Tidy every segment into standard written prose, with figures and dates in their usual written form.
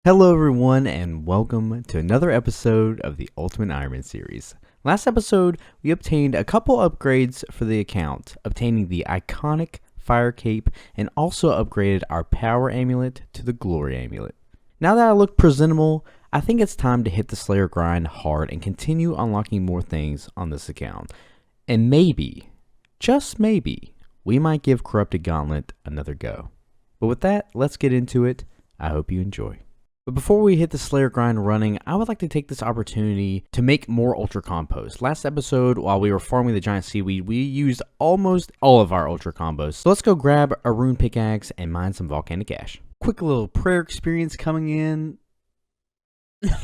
Hello everyone and welcome to another episode of the Ultimate Iron Man series. Last episode, we obtained a couple upgrades for the account, obtaining the iconic Fire Cape and also upgraded our Power Amulet to the Glory Amulet. Now that I look presentable, I think it's time to hit the Slayer grind hard and continue unlocking more things on this account. And maybe, just maybe, we might give Corrupted Gauntlet another go. But with that, let's get into it. I hope you enjoy. But before we hit the Slayer grind running, I would like to take this opportunity to make more Ultra Compost. Last episode, while we were farming the giant seaweed, we used almost all of our Ultra Combos. So let's go grab a rune pickaxe and mine some volcanic ash. Quick little prayer experience coming in.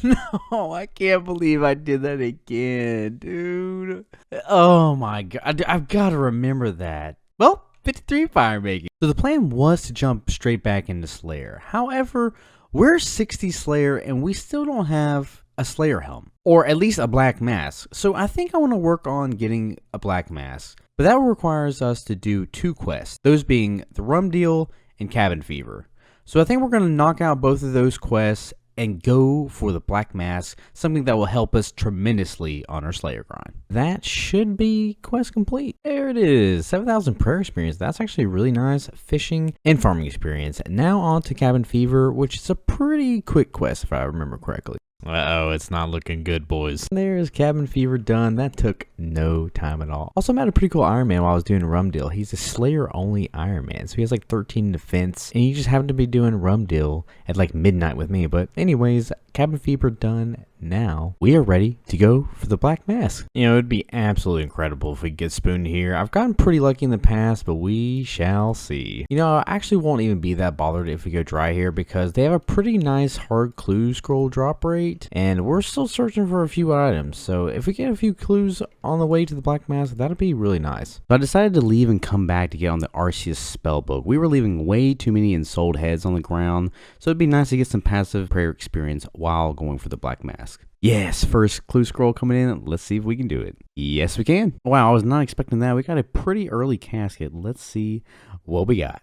No, I can't believe I did that again, dude. Oh my god, I've got to remember that. Well, 53 fire making. So the plan was to jump straight back into Slayer. However, we're 60 Slayer and we still don't have a Slayer helm, or at least a black mask. So I think I want to work on getting a black mask, but that requires us to do two quests, those being the rum deal and cabin fever. So I think we're going to knock out both of those quests and go for the black mask, something that will help us tremendously on our Slayer grind. That should be quest complete. There it is, 7,000 prayer experience. That's actually really nice fishing and farming experience. Now on to cabin fever, which is a pretty quick quest if I remember correctly. Uh-oh, it's not looking good, boys. There's cabin fever done. That took no time at all. Also met a pretty cool Iron Man while I was doing Rum Deal. He's a Slayer only Iron Man, so he has like 13 defense, and he just happened to be doing Rum Deal at like midnight with me. But anyways, cabin fever done. Now we are ready to go for the black mask. You know, it'd be absolutely incredible if we get spooned here. I've gotten pretty lucky in the past, but we shall see. You know, I actually won't even be that bothered if we go dry here because they have a pretty nice hard clue scroll drop rate, and we're still searching for a few items. So if we get a few clues on the way to the black mask, that'd be really nice. So I decided to leave and come back to get on the Arceus spellbook. We were leaving way too many ensouled heads on the ground, so it'd be nice to get some passive prayer experience while going for the black mask. Yes, first clue scroll coming in. Let's see if we can do it. Yes, we can. Wow, I was not expecting that. We got a pretty early casket. Let's see what we got.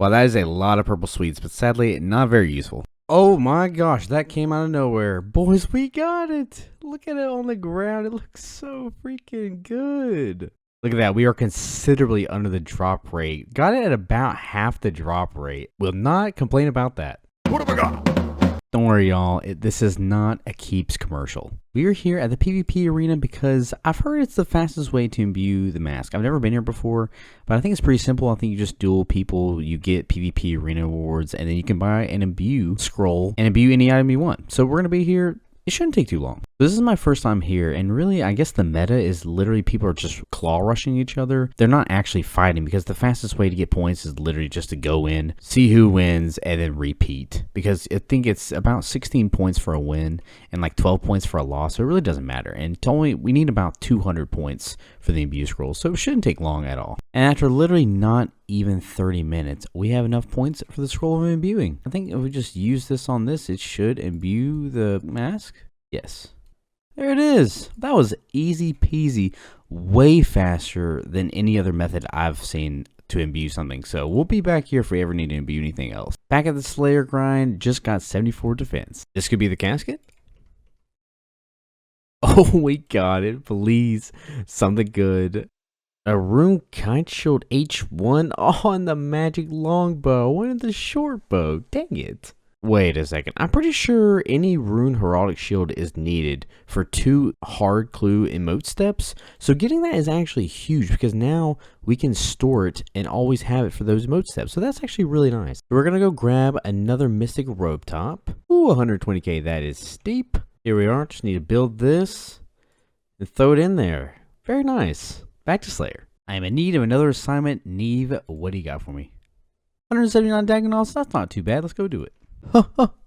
Wow, that is a lot of purple sweets, but sadly, not very useful. Oh my gosh, that came out of nowhere. Boys, we got it. Look at it on the ground. It looks so freaking good. Look at that. We are considerably under the drop rate. Got it at about half the drop rate. Will not complain about that. What have I got? Don't worry, y'all. This is not a Keeps commercial. We are here at the PvP arena because I've heard it's the fastest way to imbue the mask. I've never been here before, but I think it's pretty simple. I think you just duel people, you get PvP arena awards, and then you can buy an imbue scroll and imbue any item you want. So we're going to be here. It shouldn't take too long. This is my first time here, and really, I guess the meta is literally people are just claw rushing each other. They're not actually fighting because the fastest way to get points is literally just to go in, see who wins, and then repeat. Because I think it's about 16 points for a win and like 12 points for a loss, so it really doesn't matter. And we need about 200 points for the imbue scroll, so it shouldn't take long at all. And after literally not even 30 minutes, we have enough points for the scroll of imbuing. I think if we just use this on this, it should imbue the mask. Yes. There it is. That was easy peasy, way faster than any other method I've seen to imbue something. So we'll be back here if we ever need to imbue anything else. Back at the Slayer grind, just got 74 defense. This could be the casket. Oh, we got it. Please, something good. A rune kite shield H1 on the magic longbow and the short bow. Dang it. Wait a second. I'm pretty sure any rune heraldic shield is needed for 2 hard clue emote steps. So getting that is actually huge because now we can store it and always have it for those emote steps. So that's actually really nice. We're going to go grab another mystic robe top. Ooh, 120k. That is steep. Here we are. Just need to build this and throw it in there. Very nice. Back to Slayer. I am in need of another assignment. Neve, what do you got for me? 179 Dagonauts. That's not too bad. Let's go do it.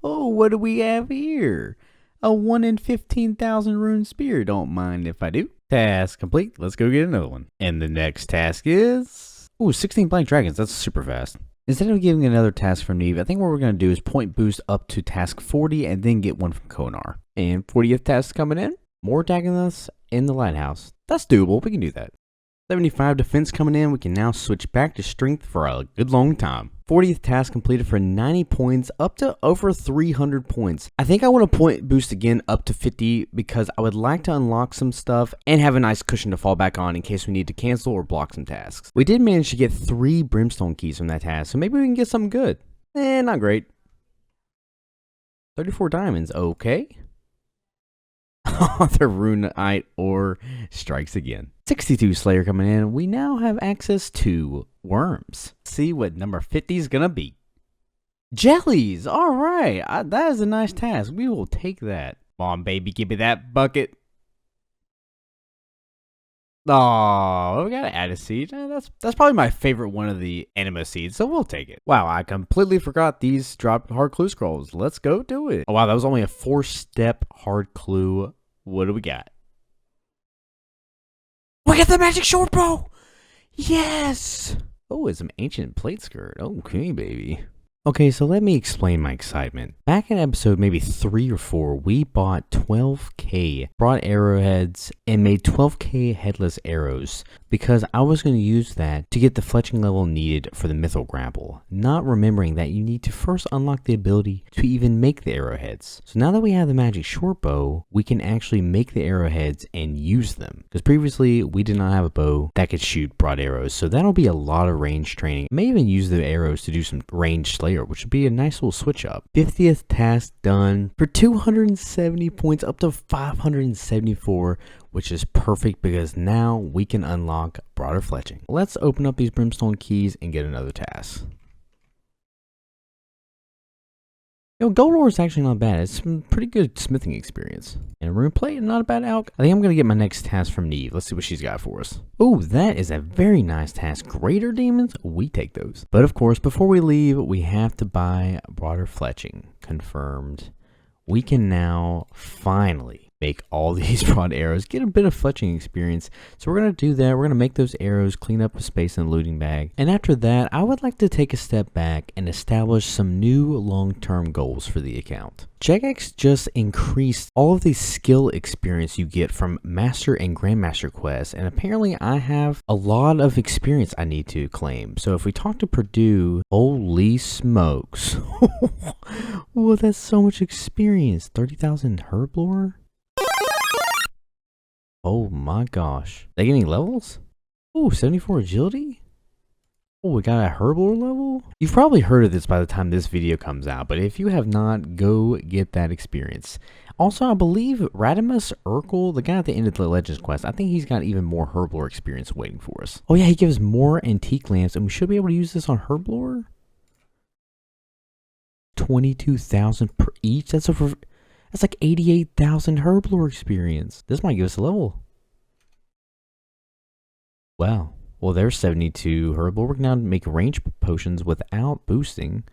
Oh, what do we have here? A 1 in 15,000 rune spear. Don't mind if I do. Task complete. Let's go get another one. And the next task is... Ooh, 16 blank dragons. That's super fast. Instead of giving another task from Neve, I think what we're going to do is point boost up to task 40 and then get one from Konar. And 40th task coming in. More Dagonauts in the lighthouse. That's doable. We can do that. 75 defense coming in. We can now switch back to strength for a good long time. 40th task completed for 90 points, up to over 300 points. I think I want to point boost again up to 50 because I would like to unlock some stuff and have a nice cushion to fall back on in case we need to cancel or block some tasks. We did manage to get 3 brimstone keys from that task, so maybe we can get something good. Not great. 34 diamonds, okay. The Runite ore strikes again. 62 Slayer coming in. We now have access to worms. Let's see what number 50 is gonna be. Jellies! Alright, that is a nice task. We will take that. Come on, baby, give me that bucket. Oh, we gotta add a seed. That's probably my favorite one of the anima seeds, so we'll take it. Wow, I completely forgot these dropped hard clue scrolls. Let's go do it. Oh wow, that was only a 4-step hard clue. What do we got? We got the magic short bow! Yes! Oh, it's an ancient plate skirt. Okay, baby. Okay, so let me explain my excitement. Back in episode maybe 3 or 4, we bought 12k broad arrowheads and made 12k headless arrows because I was going to use that to get the fletching level needed for the mythal grapple, not remembering that you need to first unlock the ability to even make the arrowheads. So now that we have the magic short bow, we can actually make the arrowheads and use them, because previously we did not have a bow that could shoot broad arrows, so that'll be a lot of range training. I may even use the arrows to do some range slayer, which would be a nice little switch up. 50th task done for 270 points, up to 574, which is perfect because now we can unlock broader fletching. Let's open up these brimstone keys and get another task. Gold ore is actually not bad. It's some pretty good smithing experience. And rune plate, not a bad alch. I think I'm going to get my next task from Neve. Let's see what she's got for us. Oh, that is a very nice task. Greater demons, we take those. But of course, before we leave, we have to buy broader fletching. Confirmed. We can now finally make all these broad arrows, get a bit of fletching experience. So we're going to do that. We're going to make those arrows, clean up the space in the looting bag. And after that, I would like to take a step back and establish some new long-term goals for the account. Jagex just increased all of the skill experience you get from Master and Grandmaster quests, and apparently I have a lot of experience I need to claim. So if we talk to Purdue, holy smokes. Oh, that's so much experience. 30,000 herb lore? Oh my gosh. They getting levels? Oh, 74 agility? Oh, we got a herbivore level? You've probably heard of this by the time this video comes out, but if you have not, go get that experience. Also, I believe Radimus Urkel, the guy at the end of the Legends quest, I think he's got even more herblore experience waiting for us. Oh yeah, he gives more antique lamps, and we should be able to use this on herblore? 22,000 per each? That's like 88,000 herblore experience. This might give us a level. Wow. Well, there's 72 herblore. We can now make range potions without boosting.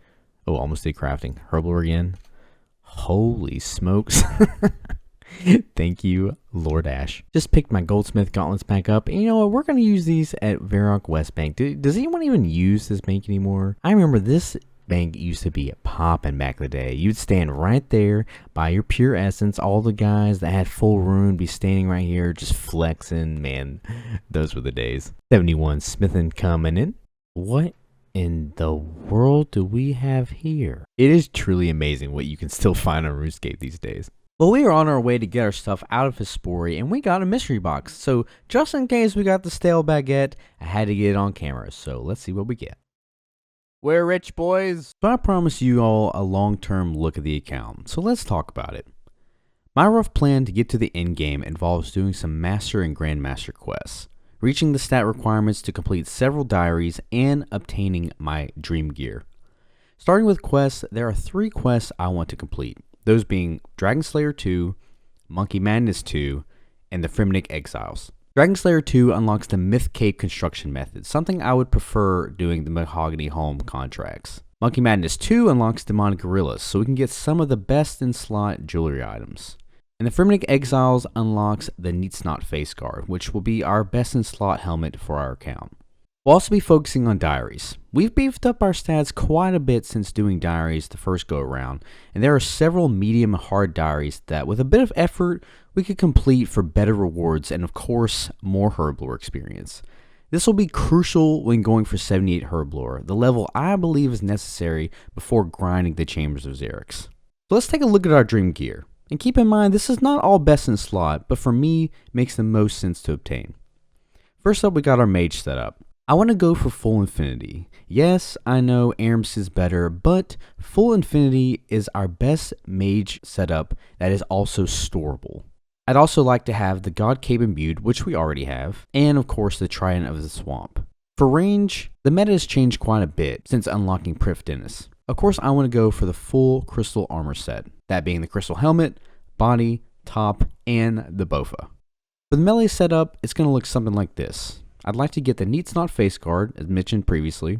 Oh, almost did crafting. Herblore again. Holy smokes. Thank you, Lord Ash. Just picked my goldsmith gauntlets back up. And you know what? We're going to use these at Varrock West Bank. Does anyone even use this bank anymore? I remember this bank used to be popping back in the day. You'd stand right there by your pure essence. All the guys that had full rune be standing right here just flexing. Man, those were the days. 71 smithing coming in. What in the world do we have here? It is truly amazing what you can still find on RuneScape these days. Well, we were on our way to get our stuff out of Hespori, and we got a mystery box. So just in case we got the stale baguette, I had to get it on camera. So let's see what we get. We're rich, boys. So I promised you all a long-term look at the account, so let's talk about it. My rough plan to get to the end game involves doing some Master and Grandmaster quests, reaching the stat requirements to complete several diaries, and obtaining my dream gear. Starting with quests, there are 3 quests I want to complete, those being Dragon Slayer 2, Monkey Madness 2, and the Frimnic Exiles. Dragon Slayer 2 unlocks the Myth Cave construction method, something I would prefer doing the Mahogany Home contracts. Monkey Madness 2 unlocks Demonic Gorillas, so we can get some of the best in slot jewelry items. And the Frimnic Exiles unlocks the Neatsnot face guard, which will be our best in slot helmet for our account. We'll also be focusing on diaries. We've beefed up our stats quite a bit since doing diaries the first go around, and there are several medium hard diaries that with a bit of effort we could complete for better rewards and of course more herblore experience. This will be crucial when going for 78 Herblore, the level I believe is necessary before grinding the Chambers of Xerix. So let's take a look at our dream gear. And keep in mind, this is not all best in slot, but for me, makes the most sense to obtain. First up, we got our mage setup. I want to go for full infinity. Yes, I know Aramis is better, but full infinity is our best mage setup that is also storable. I'd also like to have the God Cape imbued, which we already have, and of course the Trident of the Swamp. For range, the meta has changed quite a bit since unlocking Prifddinas. Of course, I want to go for the full crystal armor set, that being the crystal helmet, body, top, and the bofa. For the melee setup, it's going to look something like this. I'd like to get the Neatsnot face guard, as mentioned previously,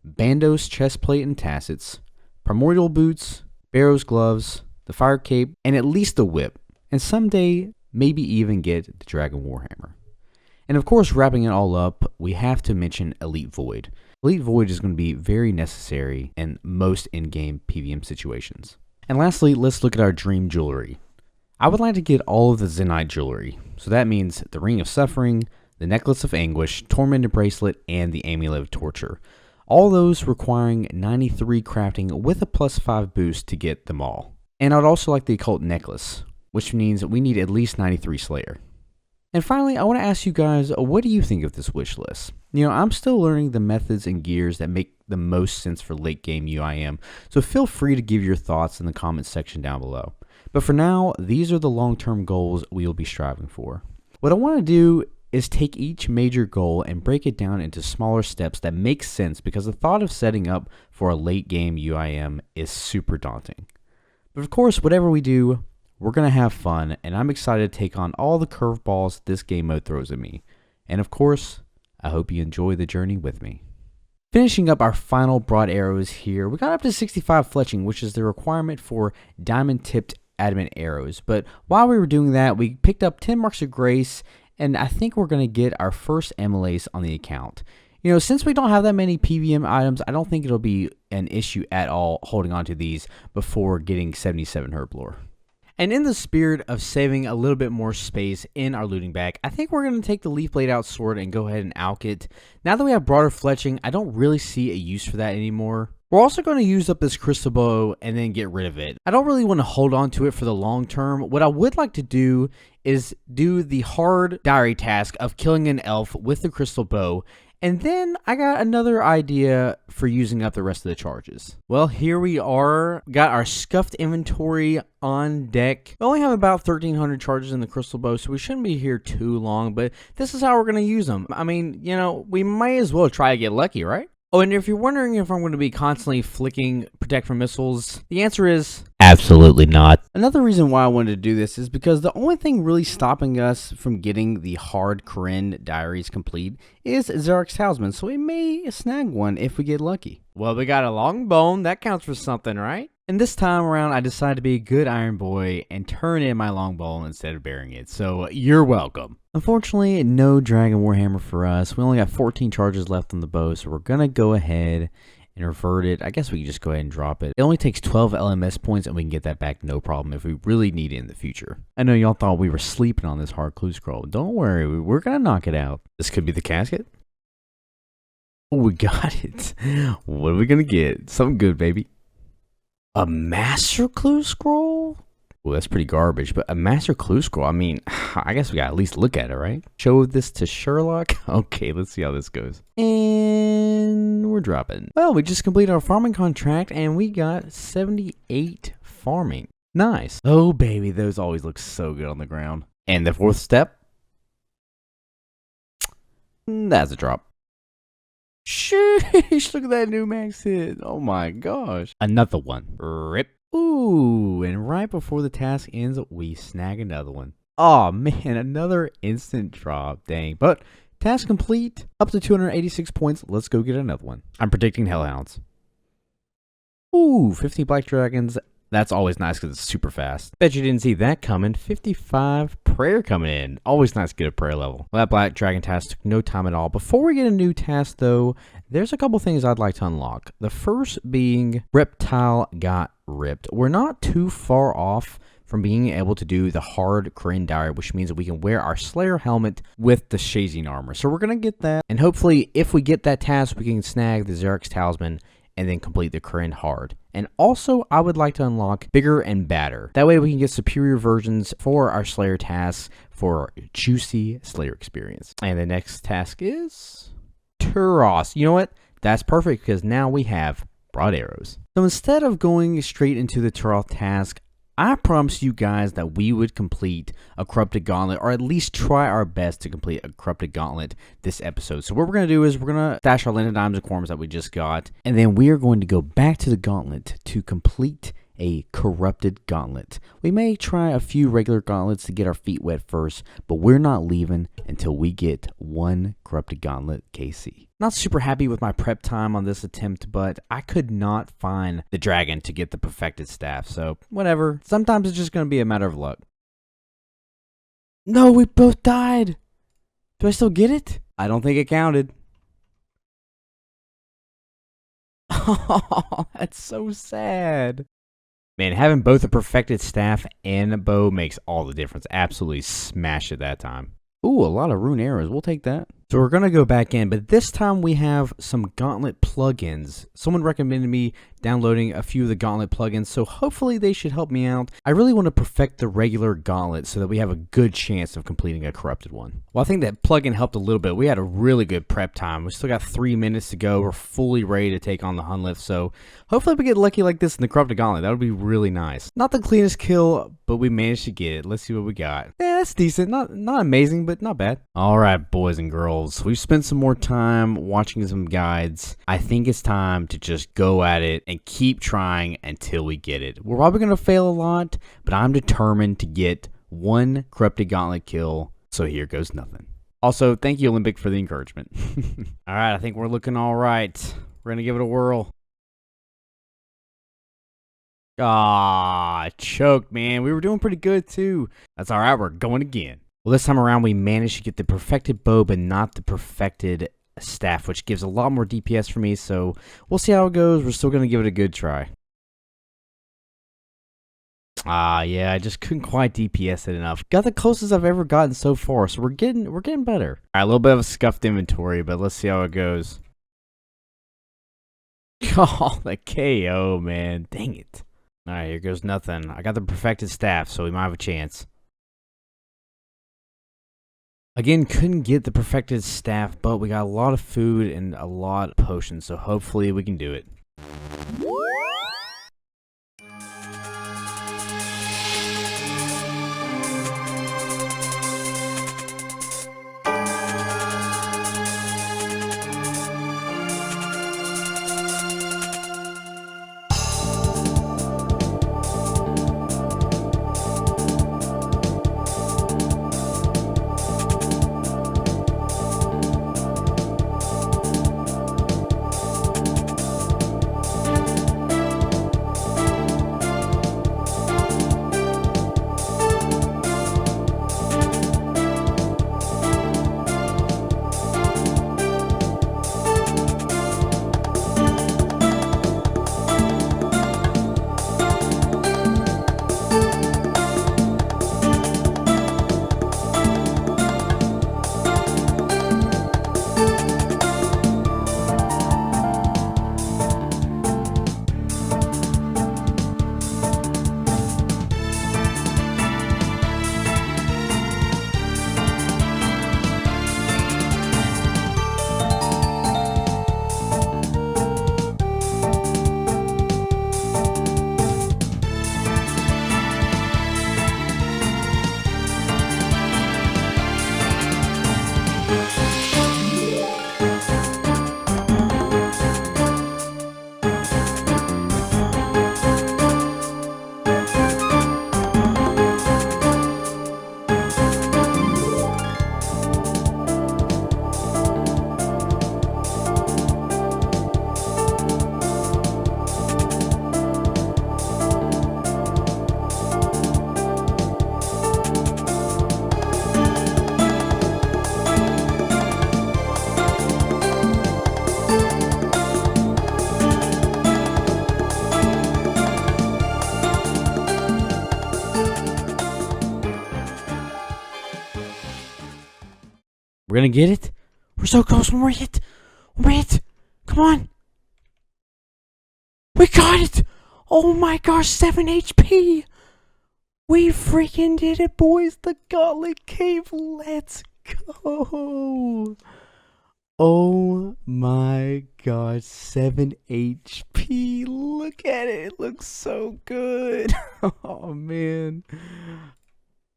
Bandos chestplate and tassets, primordial boots, Barrow's gloves, the fire cape, and at least a whip. And someday, maybe even get the Dragon Warhammer. And of course, wrapping it all up, we have to mention Elite Void. Elite Void is going to be very necessary in most in-game PvM situations. And lastly, let's look at our dream jewelry. I would like to get all of the Zenyte jewelry. So that means the Ring of Suffering, the Necklace of Anguish, Tormented Bracelet, and the Amulet of Torture. All those requiring 93 crafting with a +5 boost to get them all. And I'd also like the Occult Necklace, which means we need at least 93 Slayer. And finally, I want to ask you guys, what do you think of this wish list? I'm still learning the methods and gears that make the most sense for late game UIM, so feel free to give your thoughts in the comments section down below. But for now, these are the long-term goals we will be striving for. What I want to do is take each major goal and break it down into smaller steps that make sense, because the thought of setting up for a late game UIM is super daunting. But of course, whatever we do, we're going to have fun, and I'm excited to take on all the curveballs this game mode throws at me. And of course, I hope you enjoy the journey with me. Finishing up our final broad arrows here, we got up to 65 fletching, which is the requirement for diamond-tipped adamant arrows. But while we were doing that, we picked up 10 marks of grace, and I think we're going to get our first MLAs on the account. Since we don't have that many PVM items, I don't think it'll be an issue at all holding on to these before getting 77 Herblore. And in the spirit of saving a little bit more space in our looting bag, I think we're going to take the leaf blade out sword and go ahead and alch it. Now that we have broader fletching, I don't really see a use for that anymore. We're also going to use up this crystal bow and then get rid of it. I don't really want to hold on to it for the long term. What I would like to do is do the hard diary task of killing an elf with the crystal bow. And then I got another idea for using up the rest of the charges. Well, here we are. Got our scuffed inventory on deck. We only have about 1,300 charges in the crystal bow, so we shouldn't be here too long, but this is how we're going to use them. I mean, we might as well try to get lucky, right? Oh, and if you're wondering if I'm going to be constantly flicking protect from missiles, the answer is absolutely not. Another reason why I wanted to do this is because the only thing really stopping us from getting the hard Corinne diaries complete is Xerix Talisman, so we may snag one if we get lucky. Well, we got a long bone, that counts for something, right? And this time around, I decided to be a good iron boy and turn in my long bone instead of bearing it, so you're welcome. Unfortunately, no Dragon Warhammer for us. We only got 14 charges left on the bow, so we're going to go ahead and revert it. I guess we can just go ahead and drop it. It only takes 12 LMS points, and we can get that back no problem if we really need it in the future. I know y'all thought we were sleeping on this hard clue scroll. Don't worry, we're going to knock it out. This could be the casket. Oh, we got it. What are we going to get? Something good, baby. A master clue scroll? Well, that's pretty garbage, but a master clue scroll, I mean, I guess we gotta at least look at it, right? Show this to Sherlock? Okay, let's see how this goes. And we're dropping. Well, we just completed our farming contract, and we got 78 farming. Nice. Oh, baby, those always look so good on the ground. And the fourth step? That's a drop. Sheesh, look at that new max hit. Oh my gosh. Another one. Rip. Ooh, and right before the task ends, we snag another one. Oh man, another instant drop. Dang. But task complete. Up to 286 points. Let's go get another one. I'm predicting Hellhounds. Ooh, 50 Black Dragons. That's always nice because it's super fast. Bet you didn't see that coming. 55 prayer coming in. Always nice to get a prayer level. Well, that Black Dragon task took no time at all. Before we get a new task, though, there's a couple things I'd like to unlock. The first being Reptile Got Ripped. We're not too far off from being able to do the hard Korean diary, which means that we can wear our Slayer helmet with the Shazing armor. So we're going to get that. And hopefully, if we get that task, we can snag the Xerix Talisman and then complete the Korean hard. And also, I would like to unlock bigger and badder. That way we can get superior versions for our Slayer tasks for juicy Slayer experience. And the next task is Turos. You know what? That's perfect because now we have broad arrows. So instead of going straight into the Turos task, I promised you guys that we would complete a corrupted gauntlet, or at least try our best to complete a corrupted gauntlet this episode. So what we're going to do is we're going to stash our Linen Diamonds and Corms that we just got, and then we are going to go back to the gauntlet to complete a corrupted gauntlet. We may try a few regular gauntlets to get our feet wet first, but we're not leaving until we get one corrupted gauntlet KC. Not super happy with my prep time on this attempt, but I could not find the dragon to get the perfected staff, so whatever. Sometimes it's just going to be a matter of luck. No, we both died! Do I still get it? I don't think it counted. Oh, that's so sad. Man, having both a perfected staff and a bow makes all the difference. Absolutely smashed it that time. Ooh, a lot of rune arrows. We'll take that. So we're going to go back in, but this time we have some Gauntlet plugins. Someone recommended me downloading a few of the Gauntlet plugins, so hopefully they should help me out. I really want to perfect the regular Gauntlet so that we have a good chance of completing a corrupted one. Well, I think that plugin helped a little bit. We had a really good prep time. We still got 3 minutes to go. We're fully ready to take on the Hunlith, so hopefully we get lucky like this in the corrupted Gauntlet. That would be really nice. Not the cleanest kill, but we managed to get it. Let's see what we got. Yeah, that's decent. Not amazing, but not bad. All right, boys and girls. We've spent some more time watching some guides. I think it's time to just go at it and keep trying until we get it. We're probably going to fail a lot, but I'm determined to get one corrupted gauntlet kill, so here goes nothing. Also, thank you, Olympic, for the encouragement. All right, I think we're looking all right. We're going to give it a whirl. Ah, choked, man. We were doing pretty good, too. That's all right. We're going again. Well, this time around, we managed to get the perfected bow, but not the perfected staff, which gives a lot more DPS for me, so we'll see how it goes. We're still going to give it a good try. Ah, yeah, I just couldn't quite DPS it enough. Got the closest I've ever gotten so far, so we're getting better. All right, a little bit of a scuffed inventory, but let's see how it goes. Oh, the KO, man. Dang it. All right, here goes nothing. I got the perfected staff, so we might have a chance. Again, couldn't get the perfected staff, but we got a lot of food and a lot of potions, so hopefully we can do it. We're gonna get it. We're so close. One more hit. One more hit. Come on. We got it. Oh my gosh, 7 HP. We freaking did it, boys. The Gauntlet Cave. Let's go. Oh my gosh, 7 HP. Look at it. It looks so good. Oh man.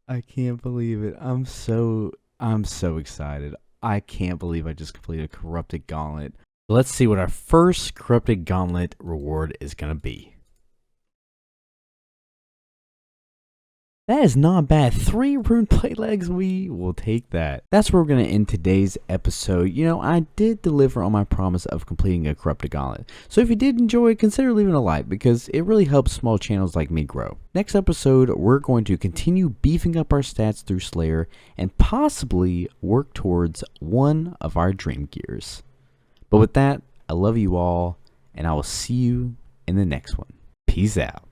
I can't believe it. I'm so excited. I can't believe I just completed a Corrupted Gauntlet. Let's see what our first Corrupted Gauntlet reward is going to be. That is not bad. 3 rune plate legs. We will take that. That's where we're going to end today's episode. You know, I did deliver on my promise of completing a Corrupted Gauntlet. So if you did enjoy, consider leaving a like because it really helps small channels like me grow. Next episode, we're going to continue beefing up our stats through Slayer and possibly work towards one of our dream gears. But with that, I love you all and I will see you in the next one. Peace out.